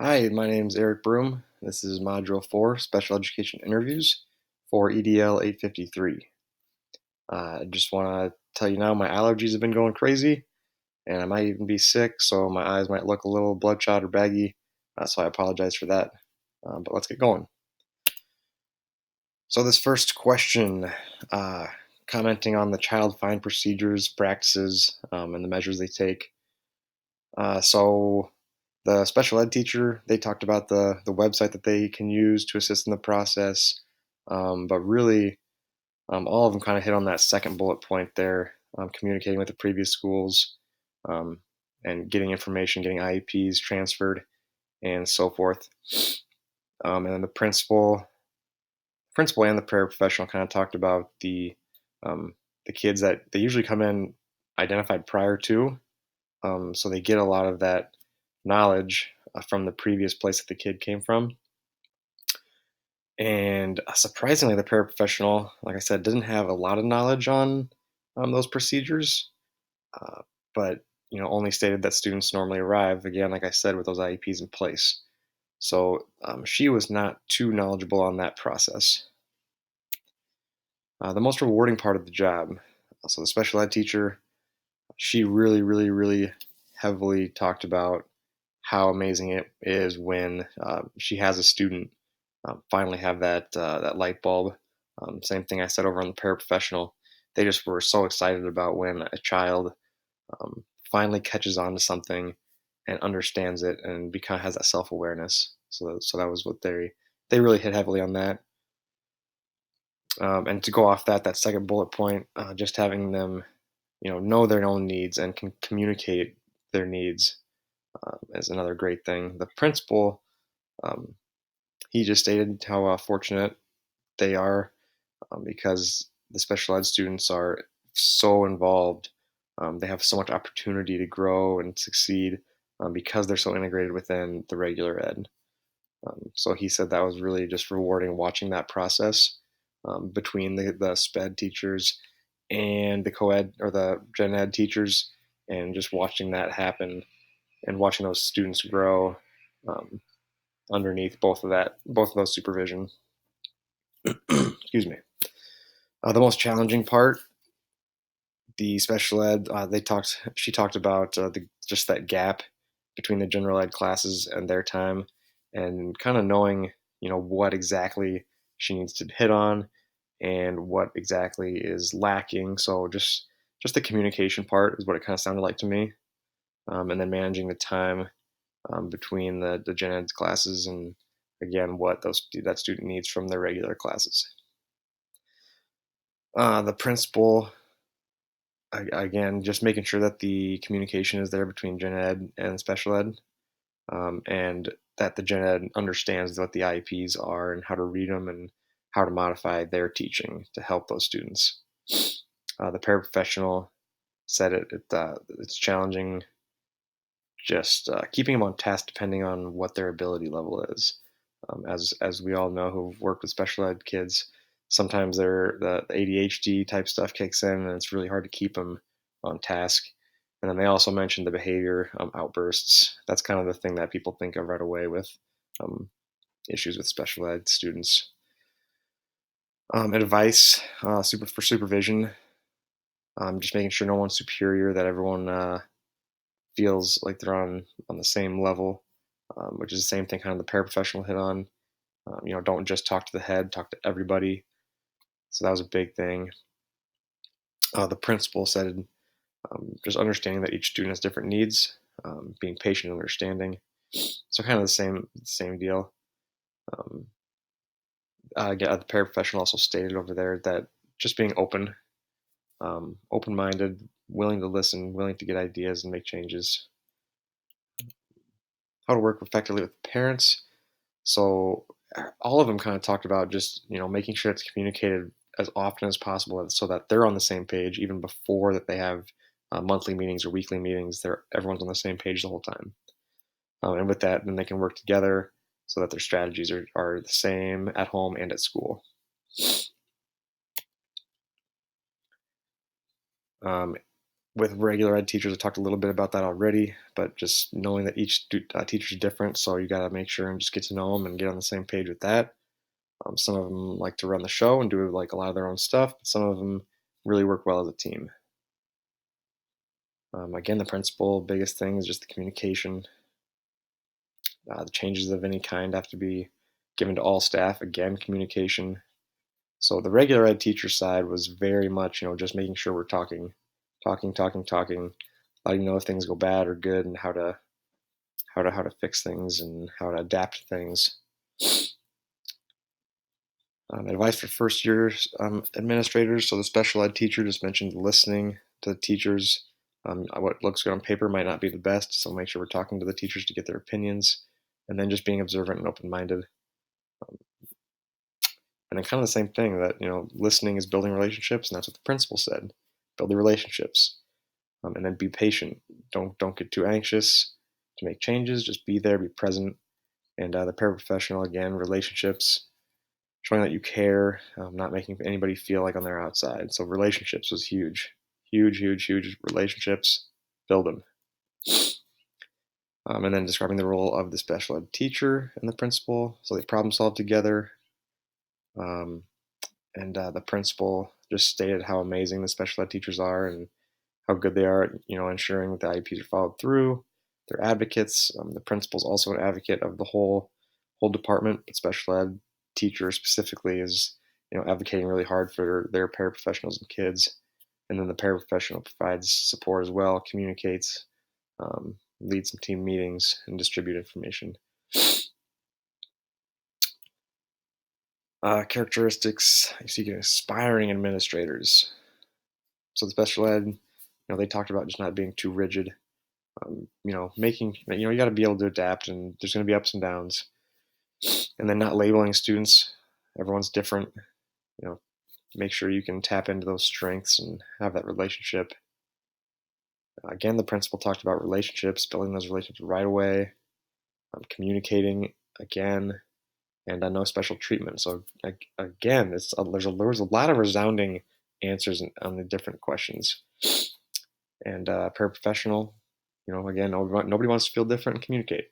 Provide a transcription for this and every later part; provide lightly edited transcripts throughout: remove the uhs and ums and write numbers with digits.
Hi, my name is Eric Broom. This is Module 4, Special Education Interviews for EDL 853. I just want to tell you now my allergies have been going crazy, and I might even be sick, so my eyes might look a little bloodshot or baggy, so I apologize for that. But let's get going. So this first question, uh, commenting on the child find procedures, practices, and the measures they take. So the special ed teacher, they talked about the website that they can use to assist in the process, but really, all of them kind of hit on that second bullet point there, communicating with the previous schools, um, and getting information, getting IEPs transferred, and so forth. And then principal and the paraprofessional kind of talked about the kids that they usually come in identified prior to. So they get a lot of that knowledge from the previous place that the kid came from. And surprisingly, the paraprofessional, like I said, didn't have a lot of knowledge on those procedures, uh, but only stated that students normally arrive again, like I said, with those IEPs in place. So she was not too knowledgeable on that process. The most rewarding part of the job, so the special ed teacher, she really, really, really heavily talked about how amazing it is when she has a student finally have that light bulb. Same thing I said over on the paraprofessional. They just were so excited about when a child finally catches on to something and understands it and become has that self awareness. So that was what they really hit heavily on that. And to go off that second bullet point, just having them know their own needs and can communicate their needs is another great thing. The principal, um, he just stated how fortunate they are because the special ed students are so involved. They have so much opportunity to grow and succeed because they're so integrated within the regular ed. So he said that was really just rewarding watching that process between the SPED teachers and the co-ed or the gen ed teachers, and just watching that happen and watching those students grow um, underneath both of those supervision. Excuse me. The most challenging part, the special ed, she talked about just that gap between the general ed classes and their time, and kind of knowing what exactly she needs to hit on and what exactly is lacking. So just the communication part is what it kind of sounded like to me, and then managing the time between the gen ed classes and again what that student needs from their regular classes. The principal, again, just making sure that the communication is there between gen ed and special ed, and that the gen ed understands what the IEPs are and how to read them and how to modify their teaching to help those students. The paraprofessional said it's challenging just keeping them on task depending on what their ability level is. As we all know who've worked with special ed kids, sometimes the ADHD type stuff kicks in, and it's really hard to keep them on task. And then they also mentioned the behavior outbursts. That's kind of the thing that people think of right away with um, issues with special ed students. Advice for supervision, just making sure no one's superior, that everyone feels like they're on the same level, which is the same thing kind of the paraprofessional hit on. Don't just talk to the head, talk to everybody. So that was a big thing. The principal said just understanding that each student has different needs, being patient and understanding. So kind of the same deal. Um, the paraprofessional also stated over there that just being open-minded, willing to listen, willing to get ideas and make changes. How to work effectively with parents. So all of them kind of talked about just making sure it's communicated as often as possible so that they're on the same page even before that they have monthly meetings or weekly meetings. Everyone's on the same page the whole time, and with that, then they can work together so that their strategies are the same at home and at school. Um, With regular ed teachers, I talked a little bit about that already, but just knowing that each teacher is different, so you got to make sure and just get to know them and get on the same page with that. Some of them like to run the show and do like a lot of their own stuff, but some of them really work well as a team. Again, the principal biggest thing is just the communication. The changes of any kind have to be given to all staff. Again, communication. So the regular ed teacher side was very much, just making sure we're talking, talking, talking, talking, letting you know if things go bad or good, and how to fix things and how to adapt to things. Advice for first year administrators. So the special ed teacher just mentioned listening to the teachers. What looks good on paper might not be the best, so make sure we're talking to the teachers to get their opinions, and then just being observant and open-minded. And then kind of the same thing that listening is building relationships, and that's what the principal said: build the relationships, and then be patient. Don't get too anxious to make changes. Just be there, be present. And the paraprofessional, again, relationships, showing that you care, not making anybody feel like on their outside. So relationships was huge, huge, huge, huge. Relationships, build them. And then describing the role of the special ed teacher and the principal, so they problem solve together. And the principal just stated how amazing the special ed teachers are and how good they are at, ensuring that the IEPs are followed through. They're advocates. The principal's also an advocate of the whole department, but special ed teacher specifically is advocating really hard for their paraprofessionals and kids. And then the paraprofessional provides support as well, communicates, leads some team meetings, and distribute information. Characteristics you see aspiring administrators. So the special ed, they talked about just not being too rigid. Making you got to be able to adapt, and there's going to be ups and downs, and then not labeling students. Everyone's different. Make sure you can tap into those strengths and have that relationship. Again, the principal talked about relationships, building those relationships right away, communicating again, and no special treatment. So again, there was a lot of resounding answers on the different questions. And paraprofessional, again, nobody wants to feel different and communicate.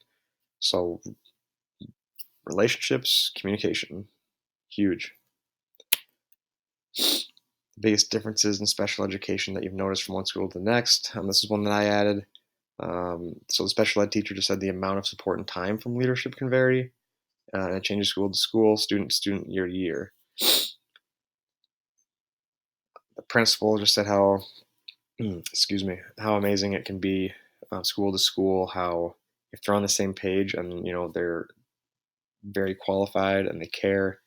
So relationships, communication, huge. The biggest differences in special education that you've noticed from one school to the next. This is one that I added. So the special ed teacher just said the amount of support and time from leadership can vary. And it changes school to school, student to student, year to year. The principal just said how, excuse me, how amazing it can be school to school, how if they're on the same page and they're very qualified and they care,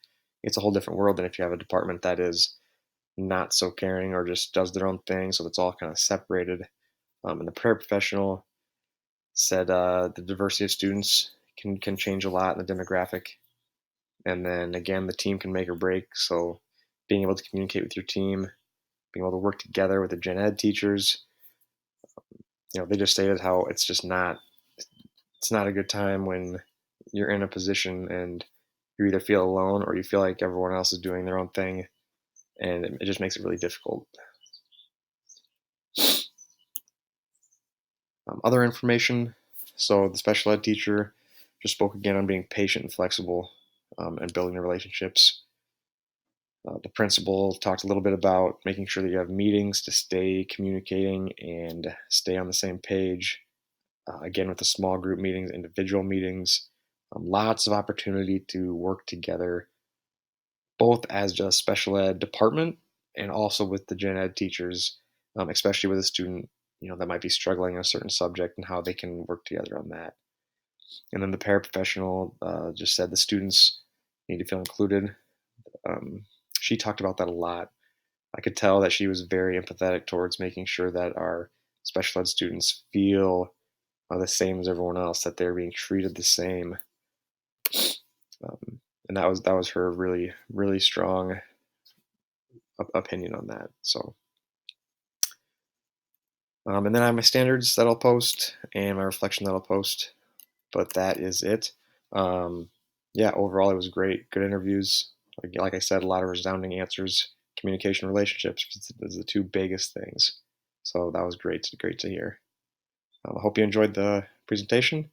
it's a whole different world than if you have a department that is not so caring or just does their own thing. So it's all kind of separated. And the paraprofessional said the diversity of students can change a lot in the demographic. And then again, the team can make or break. So being able to communicate with your team, being able to work together with the gen ed teachers, they just stated how it's not a good time when you're in a position and you either feel alone or you feel like everyone else is doing their own thing, and it just makes it really difficult. Other information. So the special ed teacher just spoke again on being patient and flexible, and building the relationships. The principal talked a little bit about making sure that you have meetings to stay communicating and stay on the same page. Again, with the small group meetings, individual meetings, lots of opportunity to work together, both as just special ed department and also with the gen ed teachers, especially with a student that might be struggling in a certain subject and how they can work together on that. And then the paraprofessional just said the students need to feel included. She talked about that a lot. I could tell that she was very empathetic towards making sure that our special ed students feel the same as everyone else, that they're being treated the same. And that was her really, really strong opinion on that. So, and then I have my standards that I'll post and my reflection that I'll post. But that is it. Yeah, overall it was great. Good interviews. Like I said, a lot of resounding answers. Communication, relationships is the two biggest things. So that was great to hear. I hope you enjoyed the presentation,